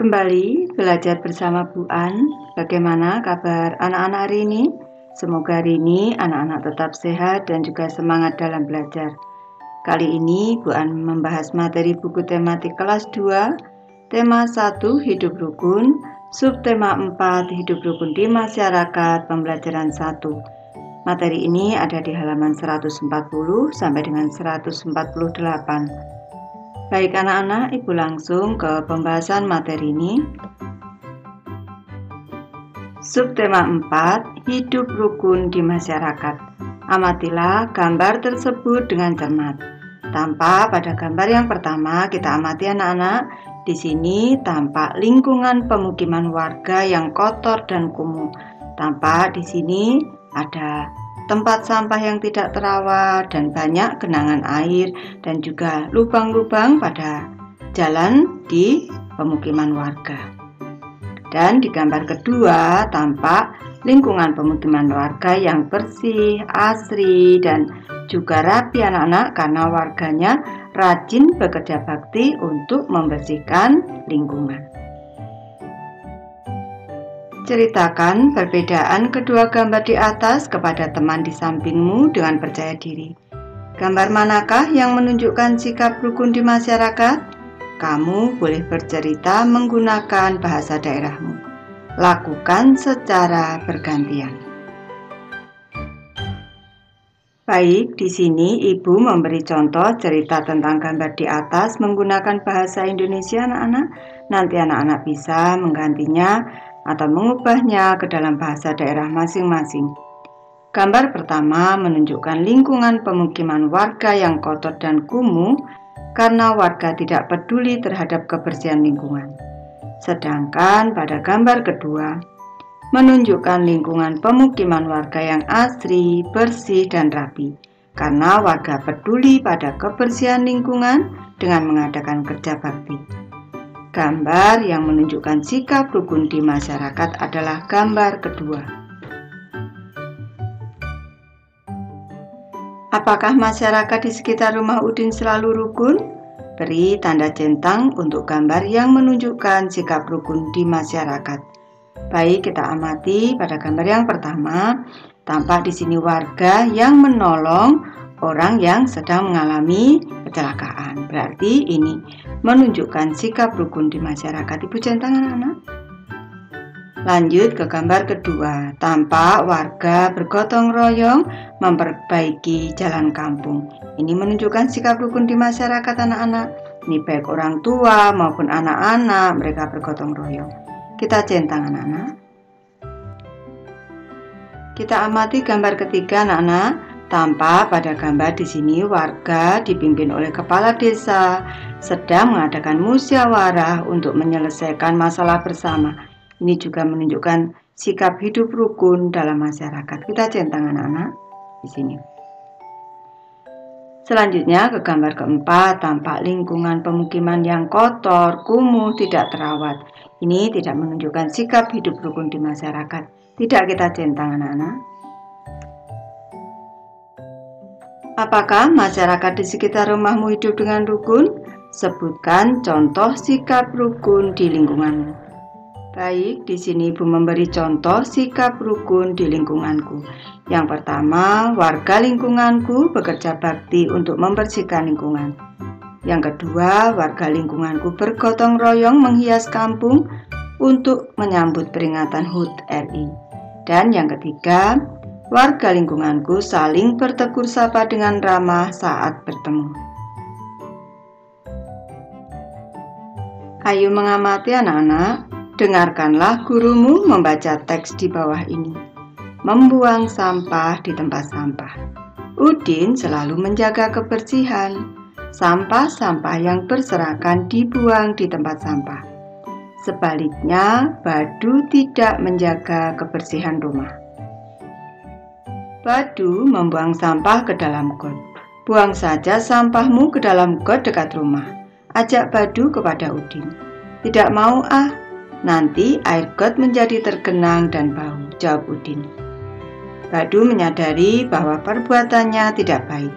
Kembali belajar bersama Bu An. Bagaimana kabar anak-anak hari ini? Semoga hari ini anak-anak tetap sehat dan juga semangat dalam belajar. Kali ini Bu An membahas materi buku tematik kelas 2, tema 1 hidup rukun, subtema 4 hidup rukun di masyarakat, pembelajaran 1. Materi ini ada di halaman 140 sampai dengan 148. Baik anak-anak, Ibu langsung ke pembahasan materi ini. Subtema 4, hidup rukun di masyarakat. Amatilah gambar tersebut dengan cermat. Tampak pada gambar yang pertama, kita amati anak-anak. Di sini tampak lingkungan pemukiman warga yang kotor dan kumuh. Tampak di sini ada tempat sampah yang tidak terawat dan banyak genangan air dan juga lubang-lubang pada jalan di pemukiman warga. Dan di gambar kedua tampak lingkungan pemukiman warga yang bersih, asri dan juga rapi anak-anak karena warganya rajin bekerja bakti untuk membersihkan lingkungan. Ceritakan perbedaan kedua gambar di atas kepada teman di sampingmu dengan percaya diri. Gambar manakah yang menunjukkan sikap rukun di masyarakat? Kamu boleh bercerita menggunakan bahasa daerahmu. Lakukan secara bergantian. Baik, di sini Ibu memberi contoh cerita tentang gambar di atas menggunakan bahasa Indonesia anak-anak. Nanti anak-anak bisa menggantinya atau mengubahnya ke dalam bahasa daerah masing-masing. Gambar pertama menunjukkan lingkungan pemukiman warga yang kotor dan kumuh karena warga tidak peduli terhadap kebersihan lingkungan. Sedangkan pada gambar kedua menunjukkan lingkungan pemukiman warga yang asri, bersih, dan rapi karena warga peduli pada kebersihan lingkungan dengan mengadakan kerja bakti. Gambar yang menunjukkan sikap rukun di masyarakat adalah gambar kedua. Apakah masyarakat di sekitar rumah Udin selalu rukun? Beri tanda centang untuk gambar yang menunjukkan sikap rukun di masyarakat. Baik, kita amati pada gambar yang pertama, tampak di sini warga yang menolong orang yang sedang mengalami kecelakaan. Berarti ini menunjukkan sikap rukun di masyarakat. Ibu centang anak-anak. Lanjut ke gambar kedua. Tampak warga bergotong royong memperbaiki jalan kampung. Ini menunjukkan sikap rukun di masyarakat anak-anak. Ini baik orang tua maupun anak-anak, mereka bergotong royong. Kita centang anak-anak. Kita amati gambar ketiga anak-anak. Tampak pada gambar di sini warga dipimpin oleh kepala desa sedang mengadakan musyawarah untuk menyelesaikan masalah bersama. Ini juga menunjukkan sikap hidup rukun dalam masyarakat. Kita centang anak-anak di sini. Selanjutnya ke gambar keempat, tampak lingkungan pemukiman yang kotor, kumuh, tidak terawat. Ini tidak menunjukkan sikap hidup rukun di masyarakat. Tidak kita centang anak-anak. Apakah masyarakat di sekitar rumahmu hidup dengan rukun? Sebutkan contoh sikap rukun di lingkunganmu. Baik, di sini Ibu memberi contoh sikap rukun di lingkunganku. Yang pertama, warga lingkunganku bekerja bakti untuk membersihkan lingkungan. Yang kedua, warga lingkunganku bergotong royong menghias kampung untuk menyambut peringatan HUT RI. Dan yang ketiga, warga lingkunganku saling bertegur sapa dengan ramah saat bertemu. Ayo mengamati anak-anak. Dengarkanlah gurumu membaca teks di bawah ini. Membuang sampah di tempat sampah. Udin selalu menjaga kebersihan. Sampah-sampah yang berserakan dibuang di tempat sampah. Sebaliknya, Badu tidak menjaga kebersihan rumah. Badu membuang sampah ke dalam got. Buang saja sampahmu ke dalam got dekat rumah. Ajak Badu kepada Udin. Tidak mau nanti air got menjadi tergenang dan bau, jawab Udin. Badu menyadari bahwa perbuatannya tidak baik.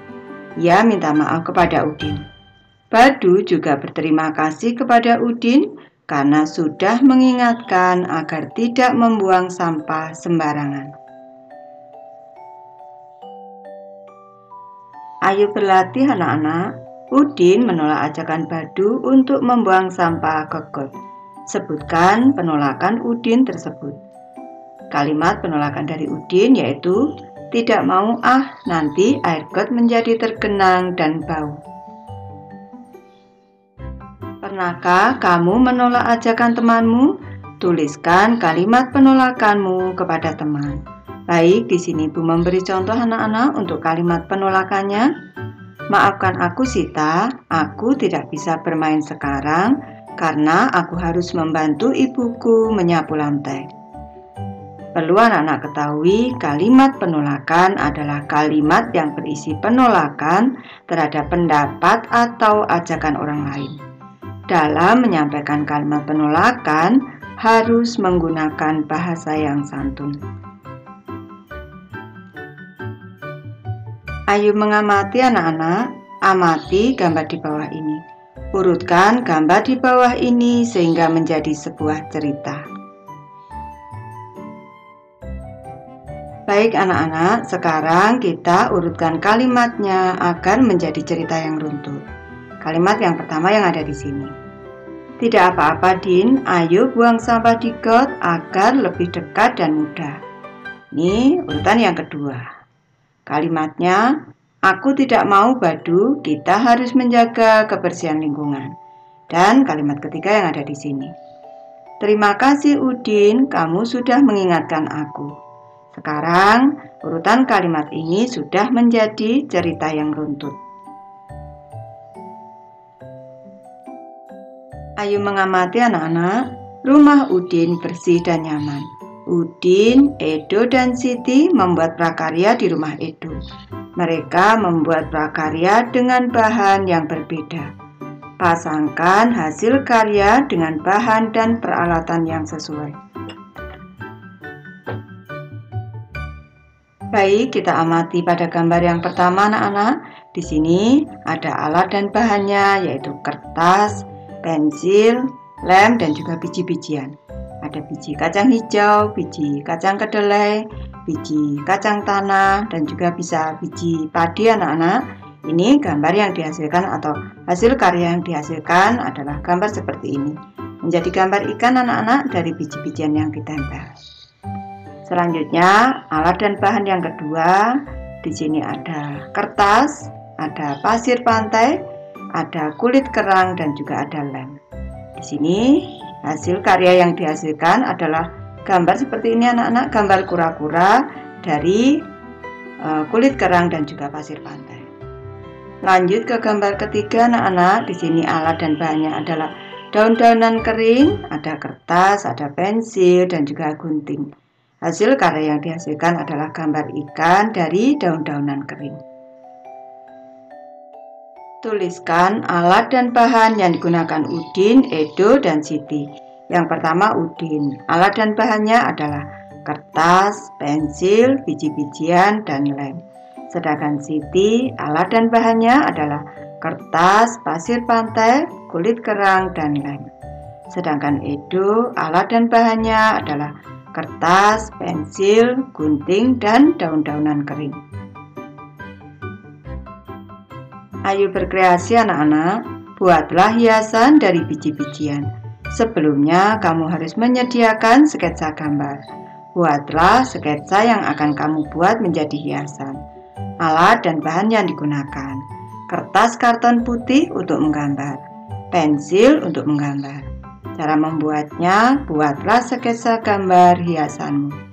Ia minta maaf kepada Udin. Badu juga berterima kasih kepada Udin karena sudah mengingatkan agar tidak membuang sampah sembarangan. Ayo berlatih anak-anak. Udin menolak ajakan Badu untuk membuang sampah ke got. Sebutkan penolakan Udin tersebut. Kalimat penolakan dari Udin yaitu, tidak mau nanti air got menjadi tergenang dan bau. Pernahkah kamu menolak ajakan temanmu? Tuliskan kalimat penolakanmu kepada teman. Baik, di sini Ibu memberi contoh anak-anak untuk kalimat penolakannya. Maafkan aku Sita, aku tidak bisa bermain sekarang karena aku harus membantu ibuku menyapu lantai. Perlu anak-anak ketahui, kalimat penolakan adalah kalimat yang berisi penolakan terhadap pendapat atau ajakan orang lain. Dalam menyampaikan kalimat penolakan, harus menggunakan bahasa yang santun. Ayo mengamati anak-anak, amati gambar di bawah ini. Urutkan gambar di bawah ini sehingga menjadi sebuah cerita. Baik anak-anak, sekarang kita urutkan kalimatnya agar menjadi cerita yang runtut. Kalimat yang pertama yang ada di sini. Tidak apa-apa Din, ayo buang sampah di got agar lebih dekat dan mudah. Ini urutan yang kedua. Kalimatnya, aku tidak mau Badu, kita harus menjaga kebersihan lingkungan. Dan kalimat ketiga yang ada di sini. Terima kasih Udin, kamu sudah mengingatkan aku. Sekarang, urutan kalimat ini sudah menjadi cerita yang runtut. Ayo mengamati anak-anak, rumah Udin bersih dan nyaman. Udin, Edo, dan Siti membuat prakarya di rumah Edo. Mereka membuat prakarya dengan bahan yang berbeda. Pasangkan hasil karya dengan bahan dan peralatan yang sesuai. Baik, kita amati pada gambar yang pertama anak-anak. Di sini ada alat dan bahannya yaitu kertas, pensil, lem, dan juga biji-bijian. Ada biji kacang hijau, biji kacang kedelai, biji kacang tanah, dan juga bisa biji padi anak-anak. Ini gambar yang dihasilkan atau hasil karya yang dihasilkan adalah gambar seperti ini. Menjadi gambar ikan anak-anak dari biji-bijian yang ditempel. Selanjutnya, alat dan bahan yang kedua. Di sini ada kertas, ada pasir pantai, ada kulit kerang, dan juga ada lem. Di sini hasil karya yang dihasilkan adalah gambar seperti ini anak-anak, gambar kura-kura dari kulit kerang dan juga pasir pantai. Lanjut ke gambar ketiga anak-anak. Di sini alat dan bahannya adalah daun-daunan kering, ada kertas, ada pensil, dan juga gunting. Hasil karya yang dihasilkan adalah gambar ikan dari daun-daunan kering. Tuliskan alat dan bahan yang digunakan Udin, Edo, dan Siti. Yang pertama Udin. Alat dan bahannya adalah kertas, pensil, biji-bijian, dan lem. Sedangkan Siti, alat dan bahannya adalah kertas, pasir pantai, kulit kerang, dan lem. Sedangkan Edo, alat dan bahannya adalah kertas, pensil, gunting, dan daun-daunan kering. Ayo berkreasi anak-anak, buatlah hiasan dari biji-bijian. Sebelumnya kamu harus menyediakan sketsa gambar. Buatlah sketsa yang akan kamu buat menjadi hiasan. Alat dan bahan yang digunakan. Kertas karton putih untuk menggambar. Pensil untuk menggambar. Cara membuatnya, buatlah sketsa gambar hiasanmu.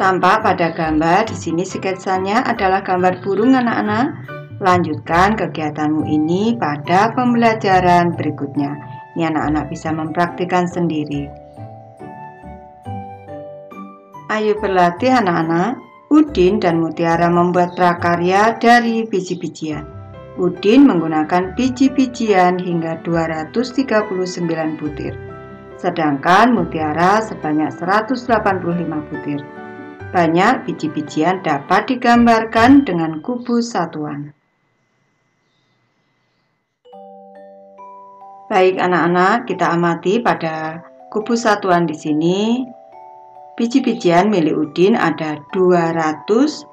Tampak pada gambar di sini sketsanya adalah gambar burung anak-anak. Lanjutkan kegiatanmu ini pada pembelajaran berikutnya. Ini anak-anak bisa mempraktikkan sendiri. Ayo berlatih anak-anak. Udin dan Mutiara membuat prakarya dari biji-bijian. Udin menggunakan biji-bijian hingga 239 butir. Sedangkan Mutiara sebanyak 185 butir. Banyak biji-bijian dapat digambarkan dengan kubus satuan. Baik anak-anak, kita amati pada kubus satuan di sini. Biji-bijian milik Udin ada 239.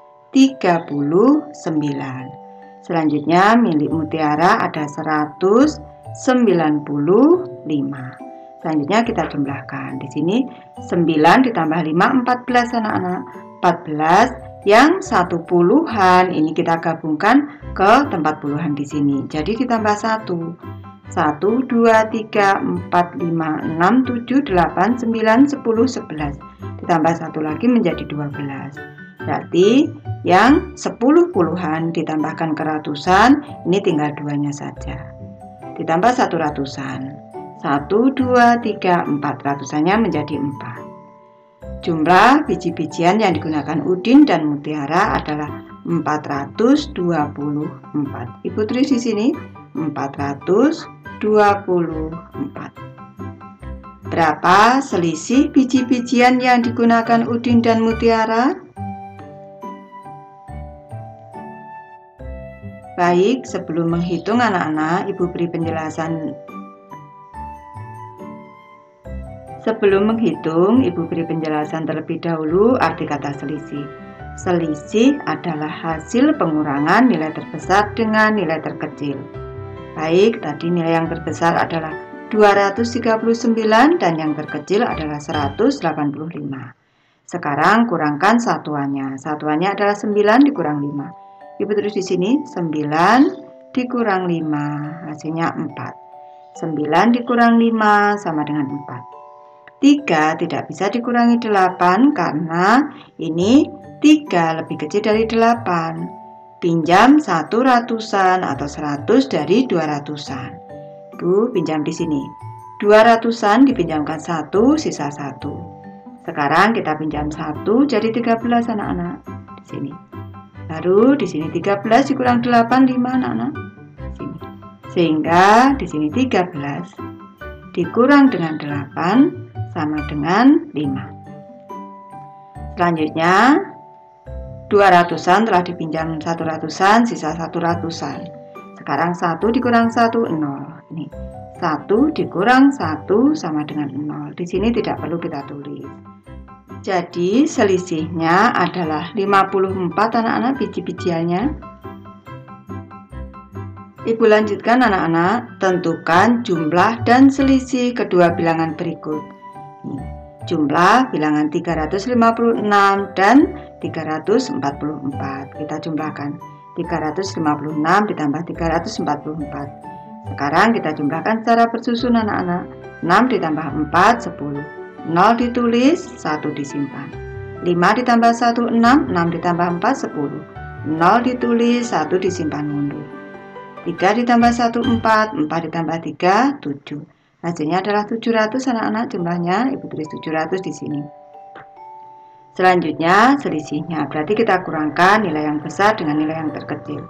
Selanjutnya milik Mutiara ada 195. Selanjutnya kita jumlahkan. Di sini 9 ditambah 5 14 anak-anak. 14 yang 1 puluhan ini kita gabungkan ke tempat puluhan di sini. Jadi ditambah 1. 1, 2, 3, 4, 5, 6, 7, 8, 9, 10, 11. Ditambah 1 lagi menjadi 12. Berarti yang 10 puluhan ditambahkan ke ratusan, ini tinggal 2-nya saja. Ditambah 1 ratusan. 1, 2, 3, 4. Ratusannya menjadi 4. Jumlah biji-bijian yang digunakan Udin dan Mutiara adalah 424. Ibu tulis di sini 424. Berapa selisih biji-bijian yang digunakan Udin dan Mutiara? Baik, sebelum menghitung anak-anak, Ibu beri penjelasan. Sebelum menghitung, Ibu beri penjelasan terlebih dahulu arti kata selisih. Selisih adalah hasil pengurangan nilai terbesar dengan nilai terkecil. Baik, tadi nilai yang terbesar adalah 239 dan yang terkecil adalah 185. Sekarang kurangkan satuannya. Satuannya adalah 9 dikurang 5. Ibu tulis di sini 9 dikurang 5 hasilnya 4. 9 dikurang 5 sama dengan 4. 3 tidak bisa dikurangi 8 karena ini 3 lebih kecil dari 8. Pinjam 1 ratusan atau 100 dari 200-an. Ibu pinjam di sini. 200-an dipinjamkan 1, sisa 1. Sekarang kita pinjam 1 jadi 13 anak-anak. Di sini. Baru di sini 13 dikurang 8 5 anak-anak. Sini. Sehingga di sini 13 dikurang dengan 8 sama dengan 5. Selanjutnya 200-an telah dipinjam 100-an, sisa 100-an. Sekarang 1 dikurang 1, 0. Ini 1 dikurang 1 sama dengan 0. Di sini tidak perlu kita tulis. Jadi selisihnya adalah 54 anak-anak biji-bijiannya. Ibu lanjutkan anak-anak, tentukan jumlah dan selisih kedua bilangan berikut. Jumlah bilangan 356 dan 344. Kita jumlahkan 356 ditambah 344. Sekarang kita jumlahkan secara bersusun anak-anak. 6 ditambah 4 10. 0 ditulis, 1 disimpan. 5 ditambah 1 6, 6 ditambah 4 10. 0 ditulis, 1 disimpan mundur. 3 ditambah 1 4, 4 ditambah 3 7. Hasilnya adalah 700 anak-anak jumlahnya. Ibu tulis 700 di sini. Selanjutnya selisihnya, berarti kita kurangkan nilai yang besar dengan nilai yang terkecil.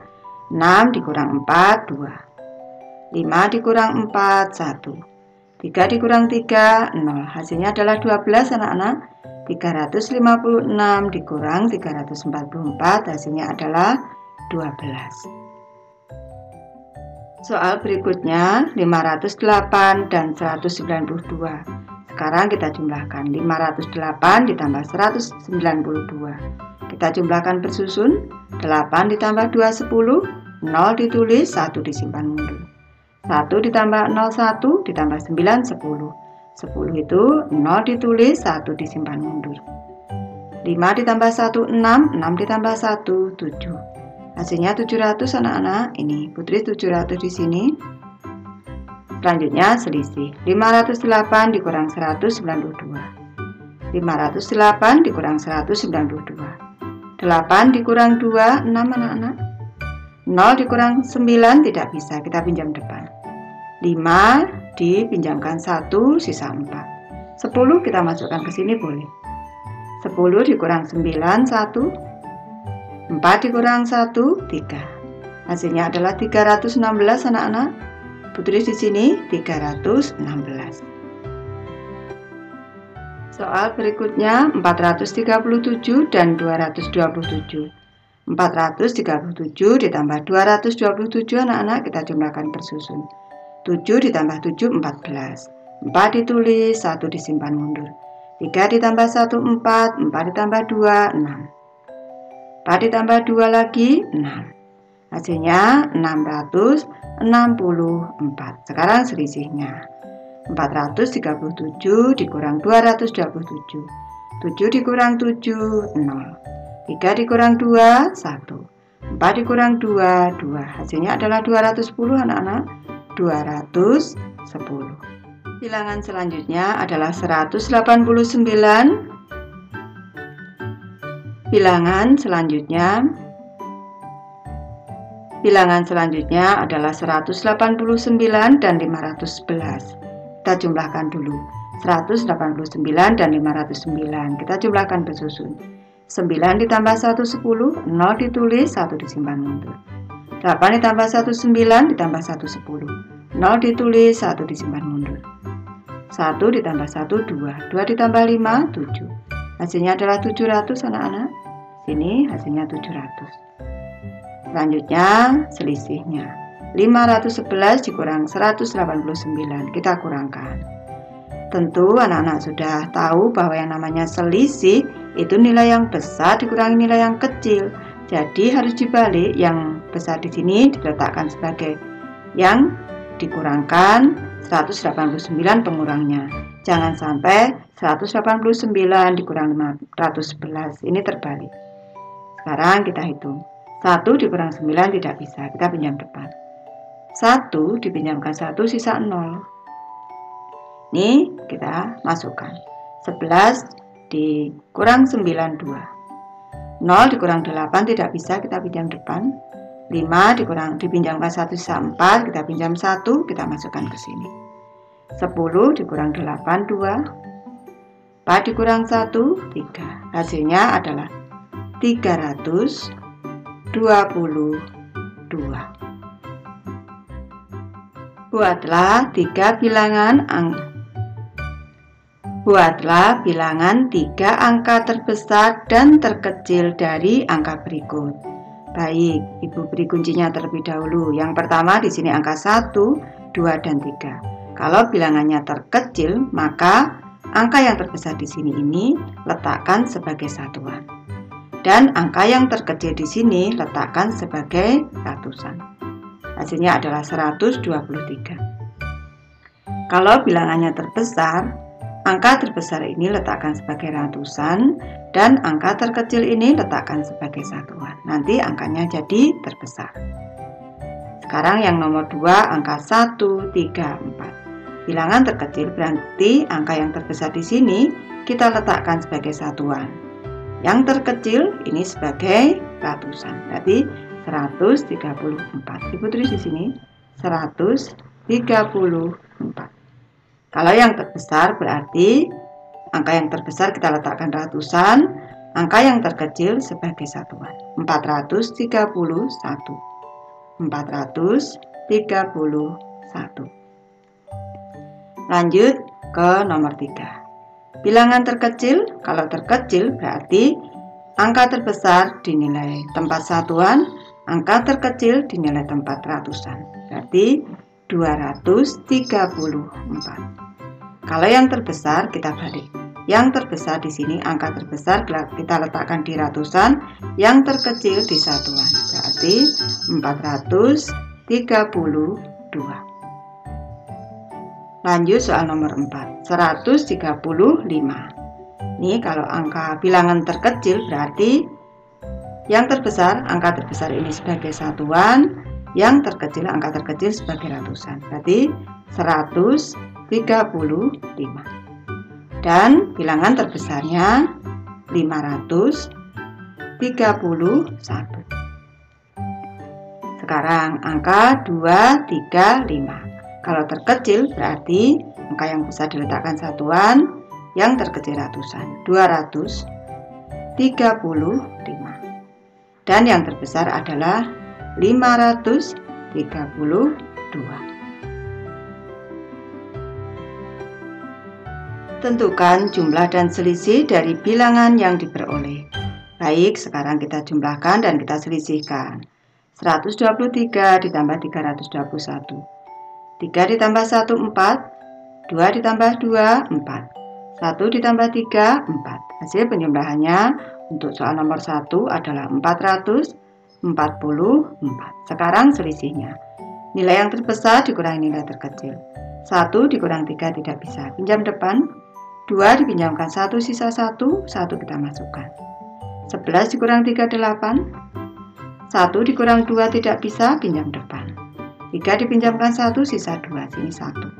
6 dikurang 4 2. 5 dikurang 4 1. 3 dikurang 3 0. Hasilnya adalah 12 anak-anak. 356 dikurang 344 hasilnya adalah 12. Soal berikutnya 508 dan 192. Sekarang kita jumlahkan 508 ditambah 192. Kita jumlahkan bersusun. 8 ditambah 2 10. 0 ditulis, 1 disimpan mundur. 1 ditambah 0 1 ditambah 9 10. 10 itu 0 ditulis, 1 disimpan mundur. 5 ditambah 1 6. 6 ditambah 1 7. Hasilnya 700 anak-anak. Ini putri 700 di sini. Selanjutnya selisih 508 dikurang 192. 508 dikurang 192. 8 dikurang 2 6 anak-anak. 0 dikurang 9 tidak bisa, kita pinjam depan. 5 dipinjamkan 1, sisa 4. 10 kita masukkan ke sini boleh. 10 dikurang 9 1. 4 dikurang 1 3. Hasilnya adalah 316 anak-anak. Putri di sini 316. Soal berikutnya 437 dan 227. 437 ditambah 227 anak-anak kita jumlahkan bersusun. 7 ditambah 7, 14. 4 ditulis, 1 disimpan mundur. 3 ditambah 1, 4. 4 ditambah 2, 6. 4 ditambah 2 lagi, 6. Hasilnya 664. Sekarang selisihnya. 437 dikurang 227. 7 dikurang 7, 0. 3 dikurang 2, 1. 4 dikurang 2, 2. Hasilnya adalah 210 anak-anak. 210. Bilangan selanjutnya adalah 189. Bilangan selanjutnya adalah 189 dan 511. Kita jumlahkan dulu. 189 dan 509. Kita jumlahkan bersusun. 9 ditambah 1, 10. 0 ditulis, 1 disimpan mundur. 8 ditambah 1, 9. Ditambah 1, 10. 0 ditulis, 1 disimpan mundur. 1 ditambah 1, 2. 2 ditambah 5, 7. Hasilnya adalah 700 anak-anak. Sini hasilnya 700. Selanjutnya selisihnya. 511 dikurang 189. Kita kurangkan. Tentu anak-anak sudah tahu bahwa yang namanya selisih itu nilai yang besar dikurangi nilai yang kecil. Jadi harus dibalik, yang besar di sini diletakkan sebagai yang dikurangkan, 189 pengurangnya. Jangan sampai 189 dikurang 511. Ini terbalik. Sekarang kita hitung. 1 dikurang 9 tidak bisa. Kita pinjam depan. 1 dipinjamkan 1, sisa 0. Ini kita masukkan. 11 dikurang 9, 2. 0 dikurang 8 tidak bisa, kita pinjam depan. 5 dipinjamkan 1, sisa 4. Kita pinjam 1, kita masukkan ke sini. 10 dikurang 8, 2. 4 dikurang 1, 3. Hasilnya adalah 322. Buatlah bilangan 3 angka terbesar dan terkecil dari angka berikut. Baik, Ibu beri kuncinya terlebih dahulu. Yang pertama di sini angka 1, 2, dan 3. Kalau bilangannya terkecil, maka angka yang terbesar di sini ini letakkan sebagai satuan. Dan angka yang terkecil di sini letakkan sebagai ratusan. Hasilnya adalah 123. Kalau bilangannya terbesar, angka terbesar ini letakkan sebagai ratusan dan angka terkecil ini letakkan sebagai satuan. Nanti angkanya jadi terbesar. Sekarang yang nomor 2, angka 1, 3, 4. Bilangan terkecil berarti angka yang terbesar di sini kita letakkan sebagai satuan. Yang terkecil ini sebagai ratusan. Berarti 134. Ibu tulis di sini 134. Kalau yang terbesar berarti angka yang terbesar kita letakkan ratusan, angka yang terkecil sebagai satuan. 431. 431. Lanjut ke nomor 3. Bilangan terkecil, kalau terkecil berarti angka terbesar dinilai tempat satuan, angka terkecil dinilai tempat ratusan. Berarti 234. Kalau yang terbesar kita balik. Yang terbesar di sini angka terbesar kita letakkan di ratusan, yang terkecil di satuan. Berarti 432. Lanjut soal nomor 4. 135. Ini kalau angka bilangan terkecil berarti yang terbesar, angka terbesar ini sebagai satuan, yang terkecil, angka terkecil sebagai ratusan. Berarti 135. Dan bilangan terbesarnya 531. Sekarang angka 235. Kalau terkecil berarti angka yang besar diletakkan satuan, yang terkecil ratusan. 235. Dan yang terbesar adalah 532. Tentukan jumlah dan selisih dari bilangan yang diperoleh. Baik, sekarang kita jumlahkan dan kita selisihkan. 123 ditambah 321. 3 ditambah 1, 4. 2 ditambah 2, 4. 1 ditambah 3, 4. Hasil penjumlahannya untuk soal nomor 1 adalah 444. Sekarang selisihnya. Nilai yang terbesar dikurangi nilai terkecil. 1 dikurang 3 tidak bisa, pinjam depan. 2 dipinjamkan 1 sisa 1 kita masukkan. 11 dikurang 3, 8. 1 dikurang 2 tidak bisa, pinjam depan. 3 dipinjamkan 1 sisa 2, sini 1.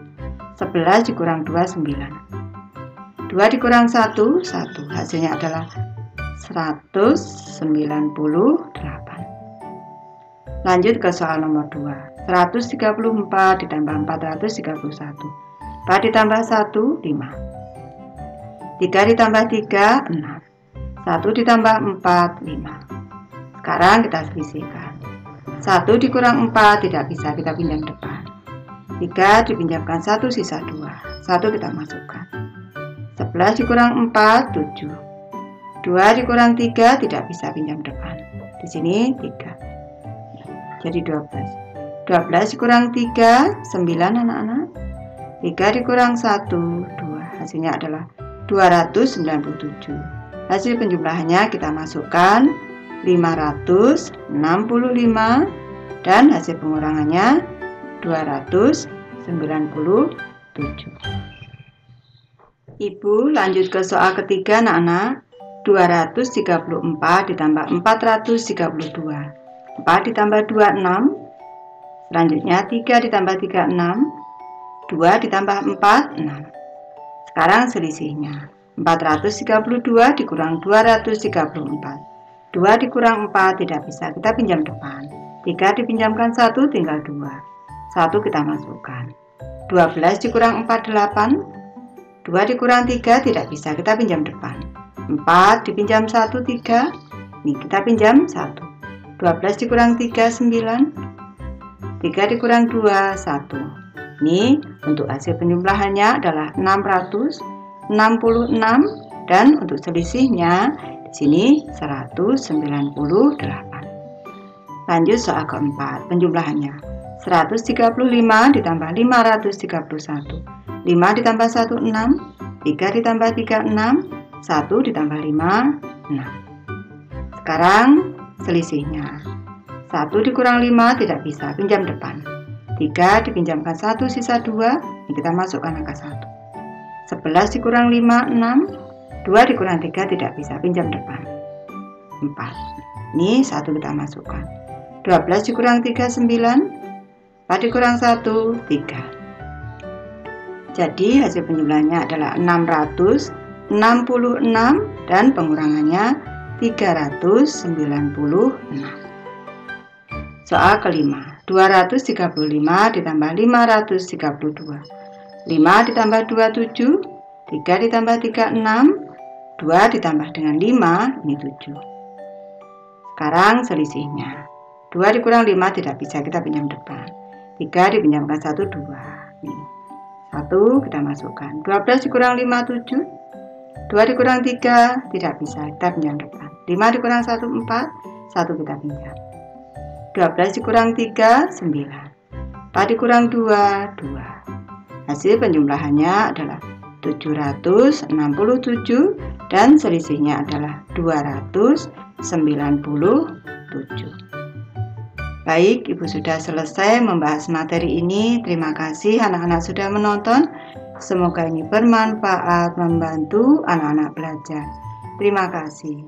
11 dikurang 2, 9. 2 dikurang 1, 1. Hasilnya adalah 198. Lanjut ke soal nomor 2. 134 ditambah 431. 4 ditambah 1, 5. 3 ditambah 3, 6. 1 ditambah 4, 5. Sekarang kita selisihkan. 1 dikurang 4 tidak bisa, kita pinjam depan. 3 dipinjamkan 1 sisa 2. 1 kita masukkan. 11 dikurang 4, 7. 2 dikurang 3 tidak bisa, pinjam depan. Di sini 3. Jadi 12. 12 dikurang 3, 9 anak-anak. 3 dikurang 1, 2. Hasilnya adalah 297. Hasil penjumlahannya kita masukkan 565 dan hasil pengurangannya 297. Ibu lanjut ke soal ketiga anak-anak. 234 ditambah 432. 4 ditambah 2, 6. Selanjutnya 3 ditambah 3, 6. 2 ditambah 4, 6. Sekarang selisihnya. 432 dikurang 234. 2 dikurang 4 tidak bisa, kita pinjam depan. 3 dipinjamkan 1 tinggal 2. 1 kita masukkan. 12 dikurang 4, 8. 2 dikurang 3 tidak bisa, kita pinjam depan. 4 dipinjam 1, 3. Nih kita pinjam 1. 12 dikurang 3, 9. 3 dikurang 2, 1. Ini untuk hasil penjumlahannya adalah 666 dan untuk selisihnya di sini 198. Lanjut soal keempat, penjumlahannya 135 ditambah 531. 5 ditambah 1, 6. 3 ditambah 3, 6. 1 ditambah 5, 6. Sekarang selisihnya. 1 dikurang 5 tidak bisa, pinjam depan. 3 dipinjamkan 1 sisa 2, ini kita masukkan angka 1. 11 dikurang 5, 6. 2 dikurang 3 tidak bisa, pinjam depan. 4. Ini 1 kita masukkan. 12 dikurang 3, 9. 4 dikurang 1, 3. Jadi hasil penjumlahannya adalah 666 dan pengurangannya 396. Soal kelima, 235 ditambah 532. 5 ditambah 2, 7. 3 ditambah 3, 6. 2 ditambah dengan 5, ini 7. Sekarang selisihnya. 2 dikurang 5 tidak bisa, kita pinjam depan. 3 dipinjamkan 1, 2. Nih. 1 kita masukkan. 12 dikurang 5, 7. 2 dikurang 3 tidak bisa, kita pinjam depan. 5 dikurang 1, 4. 1 kita pinjam. 12 dikurang 3, 9. 4 dikurang 2, 2. Hasil penjumlahannya adalah 767 dan selisihnya adalah 297. Baik, Ibu sudah selesai membahas materi ini. Terima kasih anak-anak sudah menonton. Semoga ini bermanfaat, membantu anak-anak belajar. Terima kasih.